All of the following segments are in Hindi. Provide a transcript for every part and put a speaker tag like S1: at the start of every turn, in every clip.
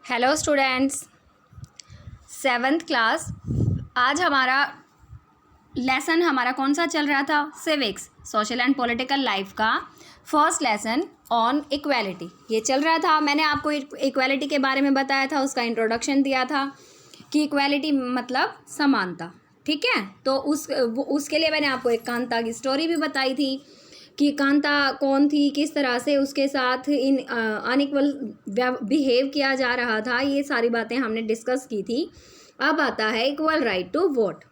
S1: Hello students, seventh class. आज हमारा लेसन कौन सा चल रहा था? Civics, social and political life का फर्स्ट लेसन ऑन इक्वालिटी ये चल रहा था। मैंने आपको इक्वालिटी के बारे में बताया था, उसका इंट्रोडक्शन दिया था कि इक्वालिटी मतलब समानता। ठीक है, तो उसके लिए मैंने आपको एक कांता की स्टोरी भी बताई थी कि कांता कौन थी, किस तरह से उसके साथ इन अनइक्वल बिहेव किया जा रहा था। ये सारी बातें हमने डिस्कस की थी। अब आता है इक्वल राइट टू वोट।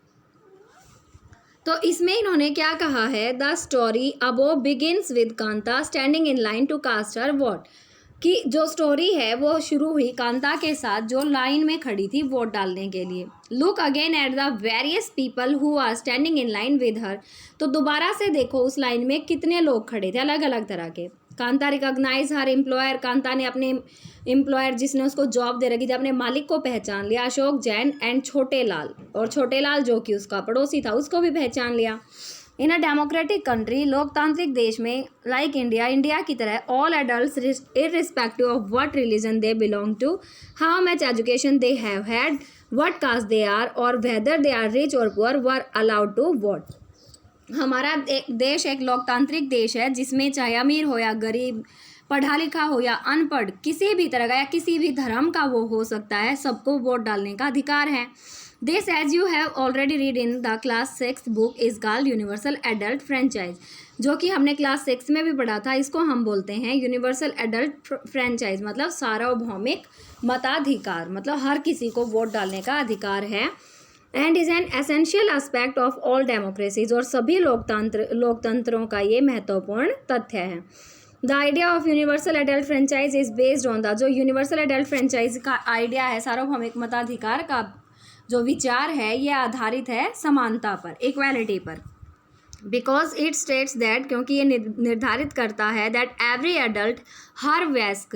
S1: तो इसमें इन्होंने क्या कहा है? The story above begins with Kanta standing in line to cast her vote. कि जो स्टोरी है वो शुरू हुई कांता के साथ, जो लाइन में खड़ी थी वोट डालने के लिए। Look again at the various people who are standing in line with her. तो दोबारा से देखो उस लाइन में कितने लोग खड़े थे, अलग अलग तरह के। कांता रिकॉग्नाइज हर एम्प्लॉयर। कांता ने अपने एम्प्लॉयर जिसने उसको जॉब दे रखी थी, अपने मालिक को पहचान लिया, अशोक जैन एंड छोटे लाल। और छोटे लाल जो कि उसका पड़ोसी था उसको भी पहचान लिया। इन अ डेमोक्रेटिक कंट्री, लोकतांत्रिक देश में, लाइक इंडिया की तरह, all adults irrespective of what religion they belong to, how much education they have had, what caste they are or whether they are rich or poor, were allowed to vote. हमारा देश एक लोकतांत्रिक देश है जिसमें चाहे अमीर हो या गरीब, पढ़ा लिखा हो या अनपढ़, किसी भी तरह का या किसी भी धर्म का वो हो सकता है, सबको वोट डालने का अधिकार है। This as you have already read in the class 6 book is called universal adult franchise, जो कि हमने क्लास 6 में भी पढ़ा था। इसको हम बोलते हैं यूनिवर्सल एडल्ट फ्रेंचाइज, मतलब सार्वभौमिक मताधिकार, मतलब हर किसी को वोट डालने का अधिकार है। And is an essential aspect of all democracies, और सभी लोकतंत्रों का ये महत्वपूर्ण तथ्य है। The idea of universal adult franchise is based on the, जो यूनिवर्सल एडल्ट फ्रेंचाइज का आइडिया है, सार्वभौमिक मताधिकार का जो विचार है, ये आधारित है समानता पर, इक्वालिटी पर। बिकॉज इट स्टेट्स दैट, क्योंकि ये निर्धारित करता है दैट एवरी एडल्ट, हर वयस्क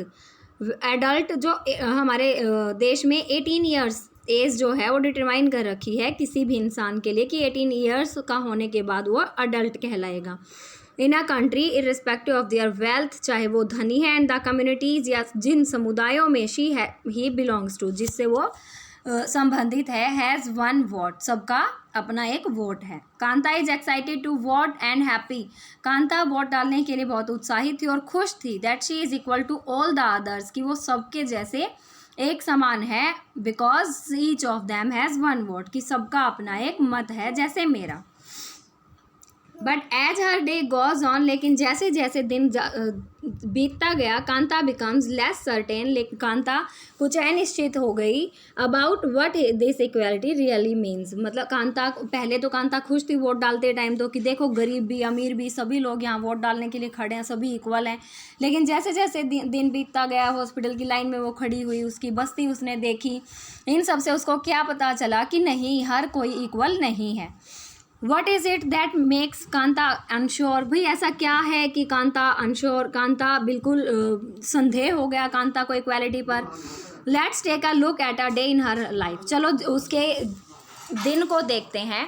S1: एडल्ट जो हमारे देश में 18 ईयर्स एज जो है वो डिटरमाइन कर रखी है किसी भी इंसान के लिए कि 18 ईयर्स का होने के बाद वो अडल्ट कहलाएगा। In a country irrespective of their wealth, चाहे वो धनी है, एंड द कम्युनिटीज़, या जिन समुदायों में ही बिलोंग्स टू, जिससे वो संबंधित है, हैज़ वन वोट, सबका अपना एक वोट है। Kanta is excited to vote and happy. Kanta vote डालने के लिए बहुत उत्साहित थी और खुश थी। That she is equal to all the others, कि वो सबके जैसे एक समान है। Because each of them has one vote, कि सबका अपना एक मत है जैसे मेरा। But as her day goes on, लेकिन जैसे जैसे दिन बीतता गया, कांता बिकम्स लेस सर्टेन, लेकिन कांता कुछ अनिश्चित हो गई about what this equality really means. मतलब कांता, पहले तो कांता खुश थी वोट डालते टाइम तो, कि देखो गरीब भी अमीर भी सभी लोग यहाँ वोट डालने के लिए खड़े हैं, सभी इक्वल हैं। लेकिन जैसे जैसे दिन बीतता गया, हॉस्पिटल की लाइन में वो खड़ी हुई, उसकी बस्ती उसने देखी, इन सब से उसको क्या पता चला कि नहीं, हर कोई इक्वल नहीं है। What is it that makes Kanta unsure. भाई ऐसा क्या है कि कांता अनश्योर, कांता बिल्कुल संदेह हो गया कांता को इक्वालिटी पर। Let's take a look at a day in her life. चलो उसके दिन को देखते हैं।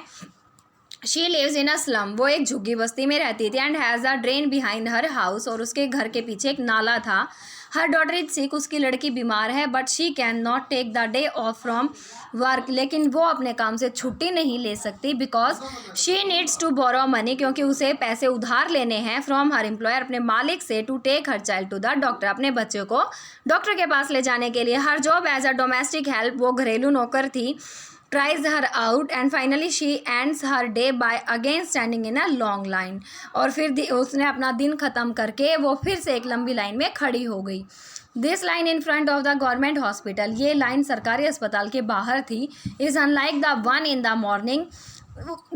S1: She lives in a slum, वो एक झुग्गी बस्ती में रहती थी। And has a drain behind her house, और उसके घर के पीछे एक नाला था। हर डॉटर इज सिक, उसकी लड़की बीमार है। But she can not take the day off from work, लेकिन वो अपने काम से छुट्टी नहीं ले सकती। Because she needs to borrow money, क्योंकि उसे पैसे उधार लेने हैं फ्रॉम हर एम्प्लॉयर, अपने मालिक से, to take her child to the doctor, अपने बच्चे को डॉक्टर के पास ले जाने के लिए। हर job as a domestic help, वो घरेलू नौकर थी, tries her out and finally she ends her day by again standing in a long line, और फिर उसने अपना दिन ख़त्म करके वो फिर से एक लंबी लाइन में खड़ी हो गई। This line in front of the government hospital, ये लाइन सरकारी अस्पताल के बाहर थी। Is unlike the one in the morning,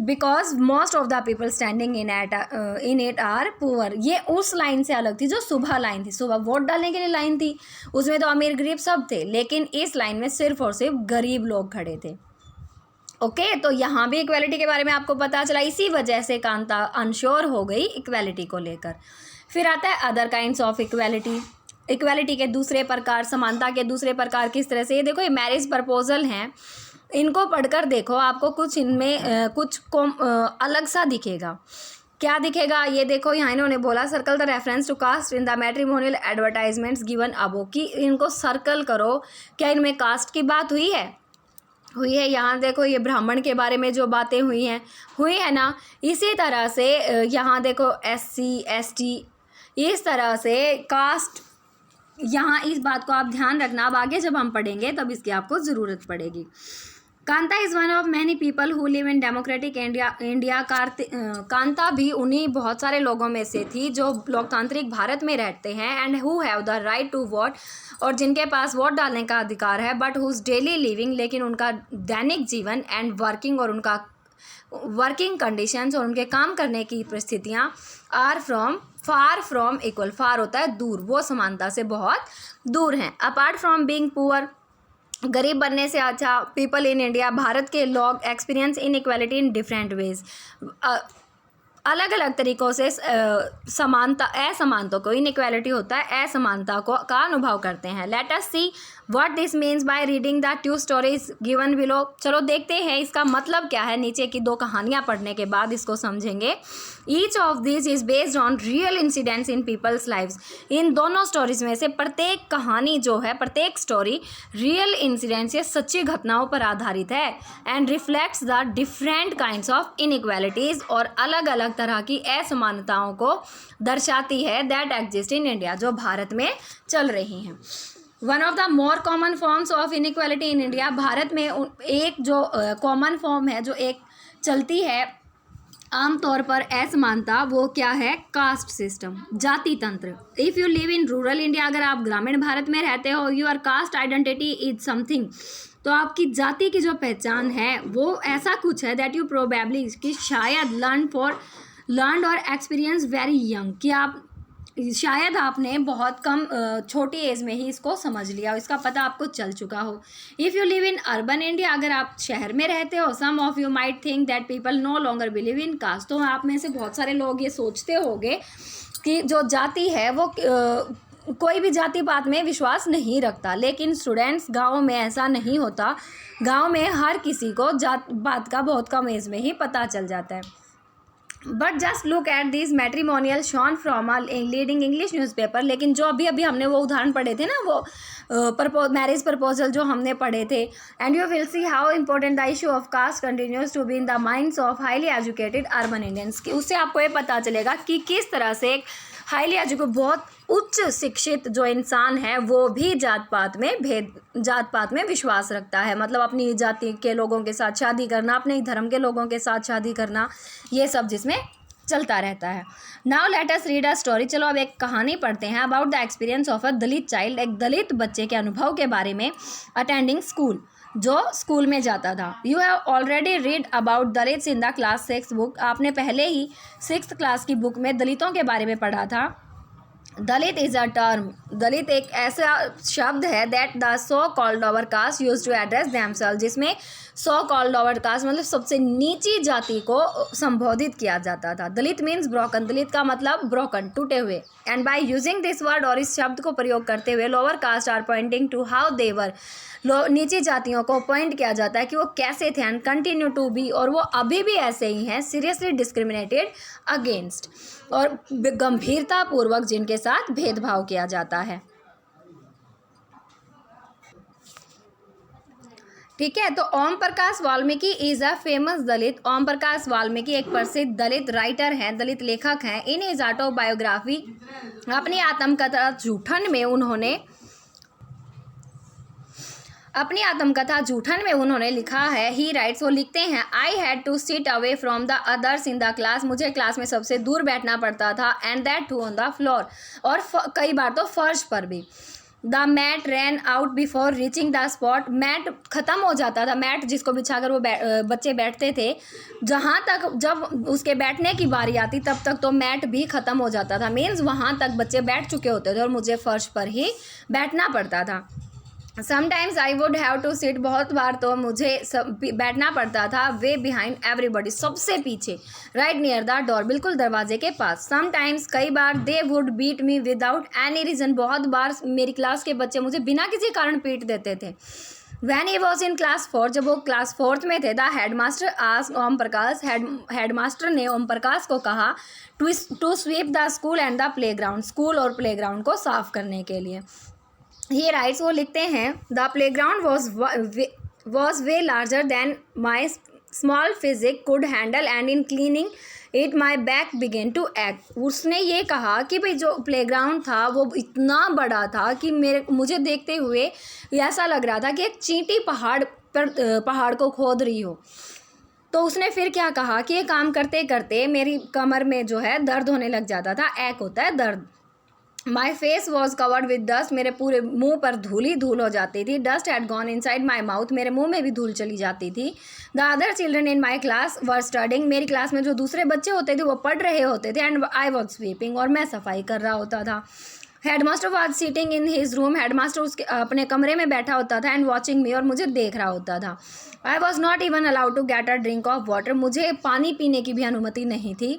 S1: because most of the people standing in it are poor. ये उस लाइन से अलग थी जो सुबह लाइन थी, सुबह वोट डालने के लिए लाइन थी, उसमें तो अमीर गरीब सब थे, लेकिन इस लाइन में सिर्फ और सिर्फ गरीब लोग खड़े थे। ओके, तो यहाँ भी इक्वालिटी के बारे में आपको पता चला। इसी वजह से कांता अनश्योर हो गई इक्वालिटी को लेकर। फिर आता है other kinds of equality. Equality के दूसरे प्रकार, समानता के दूसरे प्रकार किस तरह से, ये देखो, ये मैरिज प्रपोजल हैं, इनको पढ़कर देखो, आपको कुछ इनमें कुछ अलग सा दिखेगा। क्या दिखेगा, ये देखो यहाँ इन्होंने बोला circle the reference to caste in the matrimonial advertisements given above, कि इनको सर्कल करो, क्या इनमें कास्ट की बात हुई है यहाँ देखो ये ब्राह्मण के बारे में जो बातें हुई है ना। इसी तरह से यहाँ देखो SC ST, इस तरह से कास्ट, यहाँ इस बात को आप ध्यान रखना, अब आगे जब हम पढ़ेंगे तब इसकी आपको ज़रूरत पड़ेगी। Kanta is one of many people who live in democratic India. Kanta भी उन्हीं बहुत सारे लोगों में से थी जो लोकतांत्रिक भारत में रहते हैं, and who have the right to vote, और जिनके पास वोट डालने का अधिकार है, बट हुज डेली लिविंग, लेकिन उनका दैनिक जीवन, एंड वर्किंग, और उनका वर्किंग कंडीशंस और उनके काम करने की परिस्थितियाँ आर फार फ्रॉम इक्वल, फार होता है दूर, वो समानता से बहुत दूर हैं। अपार्ट फ्रॉम बीइंग पुअर, गरीब बनने से अच्छा, पीपल इन इंडिया, भारत के लोग experience inequality in different ways, अलग अलग तरीक़ों से असमानता को, इनइक्वालिटी होता है असमानता को, का अनुभव करते हैं। Let us see what this means by reading the 2 stories given below. चलो देखते हैं इसका मतलब क्या है, नीचे की 2 कहानियाँ पढ़ने के बाद इसको समझेंगे। Each of this is based on real incidents in people's lives. इन दोनों स्टोरीज में से प्रत्येक कहानी जो है, प्रत्येक स्टोरी रियल इंसिडेंट्स या सच्ची घटनाओं पर आधारित है, and reflects the different kinds of inequalities, और अलग अलग तरह की असमानताओं को दर्शाती है, दैट एग्जिस्ट इन इंडिया, जो भारत में चल रही हैं। One of the more common forms of inequality in India, Bharat में एक जो कॉमन फॉर्म है, जो एक चलती है आमतौर पर असमानता, वो क्या है, कास्ट सिस्टम, जाति तंत्र। If you live in rural India, अगर आप ग्रामीण भारत में रहते हो, your cast identity is something, तो आपकी जाति की जो पहचान है वो ऐसा कुछ है, दैट यू प्रोबेबली, कि शायद लर्न और एक्सपीरियंस वेरी यंग, कि आप शायद आपने बहुत कम छोटी एज में ही इसको समझ लिया, इसका पता आपको चल चुका हो। If you live in urban India, अगर आप शहर में रहते हो, some of you might think that people no longer believe in caste, तो आप में से बहुत सारे लोग ये सोचते होंगे कि जो जाति है वो कोई भी जाति पात में विश्वास नहीं रखता, लेकिन स्टूडेंट्स, गाँव में ऐसा नहीं होता। गाँव में हर किसी को जात पात का बहुत कम एज में ही पता चल जाता है। But just look at this matrimonial shown from a leading English newspaper, लेकिन जो अभी हमने वो उदाहरण पढ़े थे ना, वो मैरिज प्रपोजल जो हमने पढ़े थे, and you will see how important the issue of caste continues to be in the minds of highly educated urban Indians. उससे आपको ये पता चलेगा कि किस तरह से एक हाईली एजुकेटेड, बहुत उच्च शिक्षित जो इंसान है, वो भी जात पात में विश्वास रखता है, मतलब अपनी जाति के लोगों के साथ शादी करना, अपने धर्म के लोगों के साथ शादी करना, ये सब जिसमें चलता रहता है। Now let us read a story. चलो अब एक कहानी पढ़ते हैं, about the experience of a Dalit child, एक दलित बच्चे के अनुभव के बारे में, अटेंडिंग स्कूल, जो स्कूल में जाता था। You have already read about Dalits in the class 6 book, आपने पहले ही 6th क्लास की बुक में दलितों के बारे में पढ़ा था। दलित इज़ अ टर्म, दलित एक ऐसा शब्द है, that the so called lower caste use to address themselves, जिसमें सो कॉल्ड लोअर कास्ट मतलब सबसे नीची जाति को संबोधित किया जाता था। दलित मीन्स ब्रोकन, दलित का मतलब ब्रोकन, टूटे हुए, and by using this word, और इस शब्द को प्रयोग करते हुए, lower caste are pointing to how they were, नीची जातियों को पॉइंट किया जाता है कि वो कैसे थे, एंड कंटिन्यू टू बी, और वो अभी भी ऐसे ही हैं, सीरियसली डिस्क्रिमिनेटेड अगेंस्ट, और गंभीरतापूर्वक जिनके साथ भेदभाव किया जाता है। ठीक है, तो ओम Prakash Valmiki is a famous दलित। ओम प्रकाश वाल्मीकि एक प्रसिद्ध दलित राइटर हैं, दलित लेखक हैं। इन हिज ऑटोबायोग्राफी, अपनी आत्मकथा जूठन में उन्होंने लिखा है, ही राइट्स, वो लिखते हैं, I had to sit away from the others in the class, मुझे क्लास में सबसे दूर बैठना पड़ता था, and that too on the floor, और कई बार तो फर्श पर भी। The mat ran out before reaching the spot, mat ख़त्म हो जाता था, मैट जिसको बिछाकर वो बच्चे बैठते थे, जहाँ तक जब उसके बैठने की बारी आती तब तक तो मैट भी ख़त्म हो जाता था, मीन्स वहाँ तक बच्चे बैठ चुके होते थे और मुझे फर्श पर ही बैठना पड़ता था। Sometimes I would have to sit, बहुत बार तो मुझे बैठना पड़ता था, वे बिहाइंड एवरीबडी, सबसे पीछे, राइट नियर द डोर, बिल्कुल दरवाजे के पास। समटाइम्स, कई बार, they would beat me without any reason, बहुत बार मेरी क्लास के बच्चे मुझे बिना किसी कारण पीट देते थे। When he was in class 4, जब वो क्लास 4th में थे, the headmaster asked Om Prakash, headmaster ने ओम प्रकाश को कहा to sweep the school and the playground, school और प्लेग्राउंड को साफ करने के लिए. ही राइट्स, वो लिखते हैं, the playground was way larger than my small physique could handle and in cleaning it my back began to एक्ट. उसने ये कहा कि भाई जो प्लेग्राउंड था वो इतना बड़ा था कि मुझे देखते हुए ऐसा लग रहा था कि एक चींटी पहाड़ को खोद रही हो. तो उसने फिर क्या कहा कि ये काम करते करते मेरी कमर में जो है दर्द होने लग जाता था. एक होता है दर्द. My face was covered with dust, मेरे पूरे मुंह पर धूल हो जाती थी. Dust had gone inside my mouth, मेरे मुंह में भी धूल चली जाती थी. The other children in my class were studying, मेरी क्लास में जो दूसरे बच्चे होते थे वो पढ़ रहे होते थे. एंड आई वॉज स्वीपिंग, और मैं सफाई कर रहा होता था. Headmaster was seating in his room, headmaster उसके अपने कमरे में बैठा होता था. एंड वॉचिंग मी, और मुझे देख रहा होता था. I was not even allowed to get a drink of water, मुझे पानी पीने की भी अनुमति नहीं थी.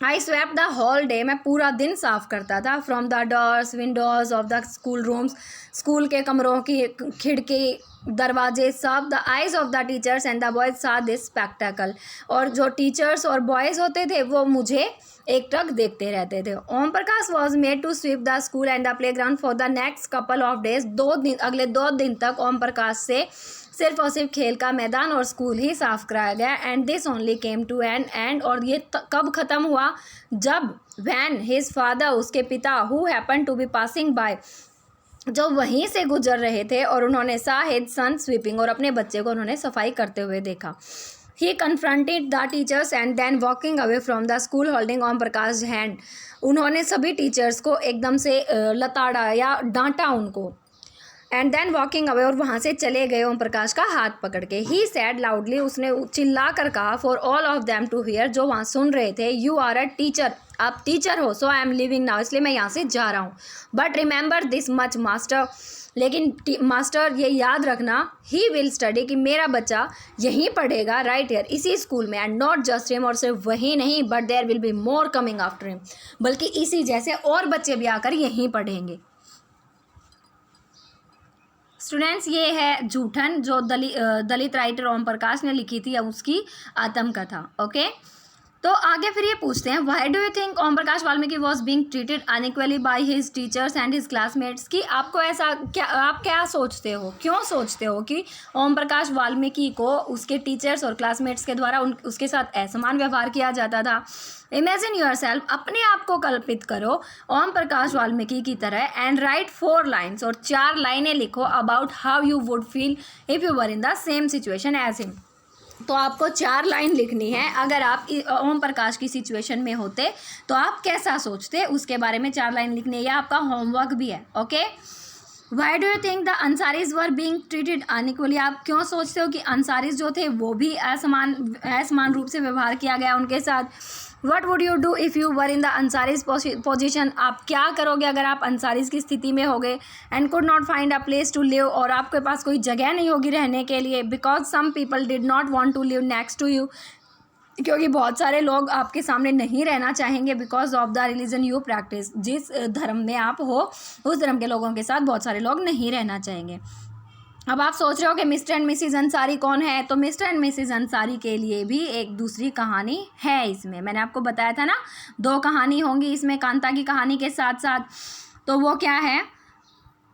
S1: I swept the whole day, मैं पूरा दिन साफ करता था. From the doors windows of the school rooms, school के कमरों की खिड़की दरवाजे सब. The eyes of the teachers and the boys saw this spectacle, और जो टीचर्स और बॉयज़ होते थे वो मुझे एक टक देखते रहते थे. Om Prakash was made to sweep the school and the playground for the next couple of days. अगले 2 दिन तक ओम प्रकाश से सिर्फ और सिर्फ खेल का मैदान और स्कूल ही साफ कराया गया. And this only came to an end, और ये कब ख़त्म हुआ, जब वैन हिज फादर, उसके पिता, who happen to be passing by, जो वहीं से गुजर रहे थे, और उन्होंने सा हिज सन स्वीपिंग, और अपने बच्चे को उन्होंने सफाई करते हुए देखा. He confronted the teachers and then walking away from the school holding Om Prakash hand, उन्होंने सभी टीचर्स को एकदम से लताड़ा या डांटा उनको. एंड देन वॉकिंग अवे, और वहाँ से चले गए ओम प्रकाश का हाथ पकड़ के. ही सैड लाउडली, उसने चिल्ला कर कहा, for all of them to hear, जो वहाँ सुन रहे थे, यू आर अ टीचर, आप टीचर हो, so I am leaving now, इसलिए मैं यहाँ से जा रहा हूँ. But remember this much master, लेकिन मास्टर ये याद रखना, ही विल स्टडी, कि मेरा बच्चा यहीं पढ़ेगा, राइट हियर, इसी स्कूल में. एंड नॉट जस्ट हिम, और सिर्फ वही नहीं, but there will be more coming after him, बल्कि इसी जैसे और बच्चे भी आकर यहीं पढ़ेंगे. स्टूडेंट्स, ये है जूठन, जो दलित राइटर ओम प्रकाश ने लिखी थी, उसकी आत्मकथा. ओके, तो आगे फिर ये पूछते हैं, why do you think Om Prakash Valmiki was being treated unequally by his teachers and his classmates, की आपको ऐसा आप क्या सोचते हो, क्यों सोचते हो कि ओम प्रकाश वाल्मीकि को उसके टीचर्स और क्लासमेट्स के द्वारा उसके साथ असमान व्यवहार किया जाता था. इमेजिन योर सेल्फ, अपने आप को कल्पित करो ओम प्रकाश वाल्मीकि की तरह, एंड राइट 4 लाइन्स, और 4 लाइनें लिखो about how you would feel if you were in the same situation as him. तो आपको 4 लाइन लिखनी है. अगर आप ओम प्रकाश की सिचुएशन में होते तो आप कैसा सोचते, उसके बारे में 4 लाइन लिखनी है. यह आपका होमवर्क भी है. Okay, why do you think the Ansaris were being treated unequally, आप क्यों सोचते हो कि अंसारीज जो थे वो भी असमान रूप से व्यवहार किया गया उनके साथ. What would you do if you were in the Ansaris position, आप क्या करोगे अगर आप अंसारीज की स्थिति में होगे. And could not find a place to live, और आपके पास कोई जगह नहीं होगी रहने के लिए. Because some people did not want to live next to you, क्योंकि बहुत सारे लोग आपके सामने नहीं रहना चाहेंगे. Because of the religion you practise, जिस धर्म में आप हो उस धर्म के लोगों के साथ बहुत सारे लोग नहीं रहना चाहेंगे. अब आप सोच रहे हो कि मिस्टर एंड मिसिज अंसारी कौन है, तो मिस्टर एंड मिसिज अंसारी के लिए भी एक दूसरी कहानी है इसमें. मैंने आपको बताया था ना 2 कहानी होंगी इसमें कांता की कहानी के साथ साथ. तो वो क्या है,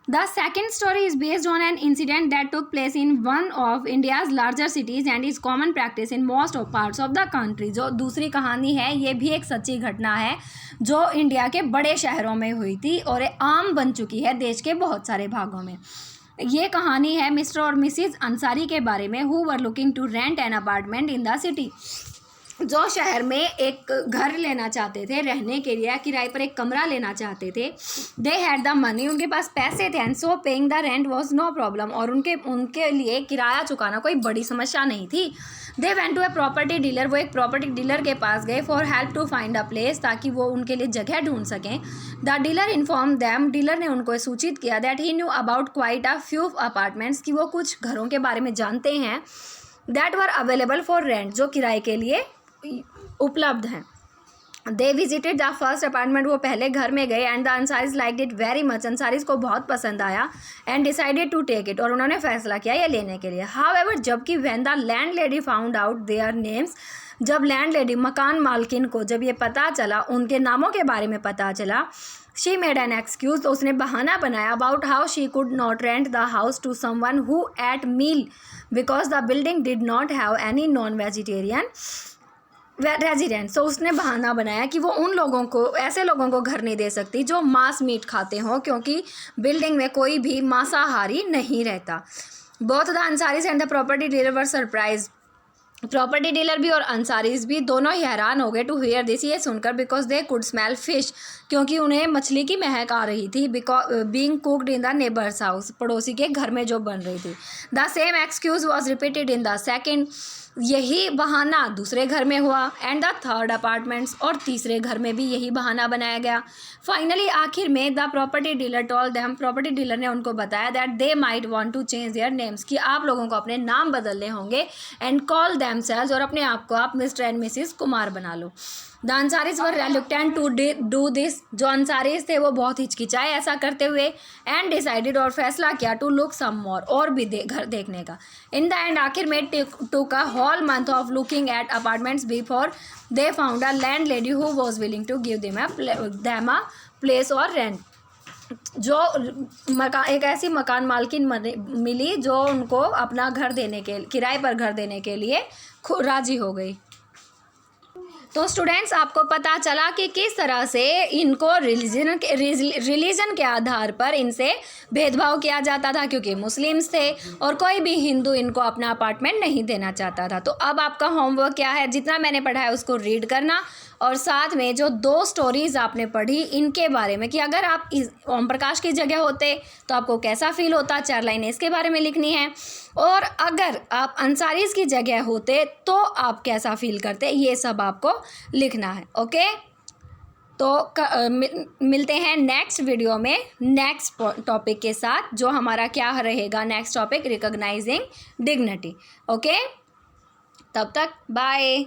S1: the second story is based on an incident that took place in one of India's larger cities and is common practice in most of parts of the country. जो दूसरी कहानी है ये भी एक सच्ची घटना है जो इंडिया के बड़े शहरों में हुई थी, और ये आम बन चुकी है देश के बहुत सारे भागों में. ये कहानी है मिस्टर और मिसिज अंसारी के बारे में, who were looking to rent an apartment in the city, जो शहर में एक घर लेना चाहते थे रहने के लिए, किराए पर एक कमरा लेना चाहते थे. दे हैड द मनी, उनके पास पैसे थे. And so paying the rent was no problem, और उनके लिए किराया चुकाना कोई बड़ी समस्या नहीं थी. They went to a property dealer, वो एक प्रॉपर्टी डीलर के पास गए for help to find a place, ताकि वो उनके लिए जगह ढूंढ सकें. The dealer inform them, dealer ने उनको सूचित किया that he knew about quite a few apartments, कि वो कुछ घरों के बारे में जानते हैं, that were available for rent, जो किराए के लिए उपलब्ध हैं. They visited the first apartment, वो पहले घर में गए, and the Ansaris like it very much, Ansaris को बहुत पसंद आया, and decided to take it, और उन्होंने फैसला किया ये लेने के लिए। हाउएवर, जबकि when the land lady found out their names, जब लैंड लेडी मकान मालकिन को जब ये पता चला, उनके नामों के बारे में पता चला, शी मेड एन एक्सक्यूज, तो उसने बहाना बनाया about how she could not rent the house to someone who ate meat because the building did not have any non vegetarian resident. So उसने बहाना बनाया कि वो उन लोगों को, ऐसे लोगों को घर नहीं दे सकती जो मांस मीट खाते हों, क्योंकि बिल्डिंग में कोई भी मांसाहारी नहीं रहता। Both the Ansaris and the property dealer were surprise, property dealer भी और अंसारीज भी दोनों ही हैरान हो गए टू हियर दिस, ये सुनकर, because they could smell fish, क्योंकि उन्हें मछली की महक आ रही थी, being cooked in the neighbours house, पड़ोसी के घर में जो बन रही थी। The same excuse was repeated in the second, यही बहाना दूसरे घर में हुआ, एंड द थर्ड अपार्टमेंट्स, और तीसरे घर में भी यही बहाना बनाया गया। फाइनली आखिर में the property dealer told them, property dealer ने उनको बताया that they might want to change their names, कि आप लोगों को अपने नाम बदलने होंगे, एंड कॉल देमसेल्व्स, और अपने आप को आप मिस्टर एंड मिसिस कुमार बना लो। The Ansaris were reluctant to do this, जो अंसारीज थे वो बहुत हिचकिचाए ऐसा करते हुए, एंड डिसाइडेड, और फैसला किया टू लुक सम मोर, और भी घर देखने का। इन द एंड आखिर में took a whole month of looking at apartments before they found a landlady who was willing to give them a place और रेंट, जो एक ऐसी मकान मालकिन मिली जो उनको अपना घर देने के, किराए पर घर देने के लिए राजी हो गई। तो स्टूडेंट्स, आपको पता चला कि किस तरह से इनको रिलीजन के आधार पर इनसे भेदभाव किया जाता था, क्योंकि मुस्लिम्स थे और कोई भी हिंदू इनको अपना अपार्टमेंट नहीं देना चाहता था। तो अब आपका होमवर्क क्या है, जितना मैंने पढ़ा है उसको रीड करना, और साथ में जो 2 स्टोरीज़ आपने पढ़ी इनके बारे में, कि अगर आप ओम प्रकाश की जगह होते तो आपको कैसा फील होता, 4 लाइनें इसके बारे में लिखनी है, और अगर आप अंसारीज़ की जगह होते तो आप कैसा फील करते, ये सब आपको लिखना है। ओके, तो मिलते हैं नेक्स्ट वीडियो में नेक्स्ट टॉपिक के साथ, जो हमारा क्या रहेगा next topic, recognising dignity. Okay, तब तक बाय।